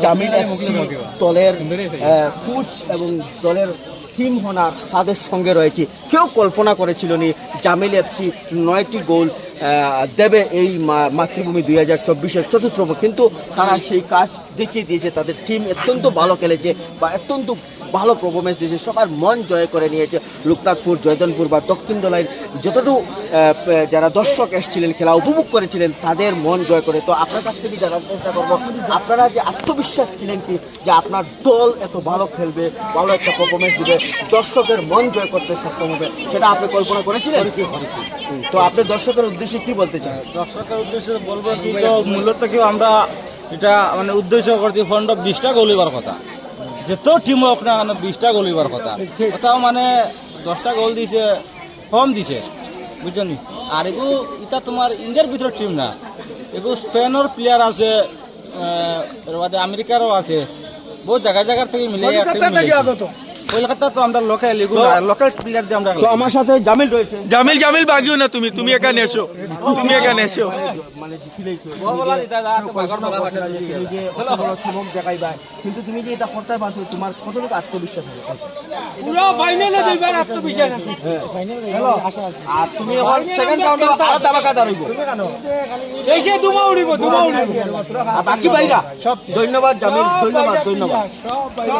Jamil FC দলের coach এবং দলের টিম হোনার তাদের সঙ্গে রয়েছে। কেউ কল্পনা করেছিল নি জামিল এফসি 9টি গোল দেবে এই মাতৃভূমি 2024-এর চতুর্থ, কিন্তু তারা সেই কাজ দেখিয়ে দিয়েছে। তাদের টিম অত্যন্ত ভালো খেলেছে বা অত্যন্ত ভালো পারফরমেন্স দিয়েছে, সবার মন জয় করে নিয়েছে। লোকনাথপুর, জয়দনপুর বা দক্ষিণ দলাইন যতটুকু যারা দর্শক এসেছিলেন, খেলা উপভোগ করেছিলেন, তাদের মন জয় করে। তো আপনার কাছ থেকে জানার চেষ্টা করবো, আপনারা যে আত্মবিশ্বাস ছিলেন কি যে আপনার দল এত ভালো খেলবে, ভালো একটা পারফরমেন্স দিবে, দর্শকের মন জয় করতে সক্ষম হবে, সেটা আপনি কল্পনা করেছিলেন? তো আপনি দর্শকের উদ্দেশ্যে কি বলতে চান? দর্শকের উদ্দেশ্যে বলবো কি, তো মূলত কেউ আমরা এটা মানে উদ্দেশ্য করছি ফন্ড 20টা গোল হইবার কথা, যেত টিম হোক না কেন 20টা গোল হইবার কথা। কোথাও মানে 10টা গোল দিছে, কম দিছে, বুঝছেন। আর এগু এটা তোমার ইন্ডিয়ার ভিতরে টিম না, এগু স্পেনের প্লেয়ার আছে, এর বাদে আমেরিকারও আছে, বহু জায়গায় জায়গার থেকে মিলে কলকাতা। তো আমরা লোকাল লোকাল প্লেয়ার দিয়ে আমরা। তো আমার সাথে জামিল রয়েছে। জামিল বাগিও না, তুমি এখানে এসো, তুমি এখানে এসো। মানে চমক দেখাই ভাই, কিন্তু তুমি যে এটা করতে পারছো, তোমার কতটুকু আত্মবিশ্বাস আছে? পুরো ফাইনালে দুইবার আত্মবিশ্বাস আছে। আর তুমি এখন সেকেন্ড রাউন্ডে আরো দাবাকাদার হইব। এই যে দুমা উড়িব। আর বাকি ভাইরা সব ধন্যবাদ জামিল, ধন্যবাদ। সব বাইরে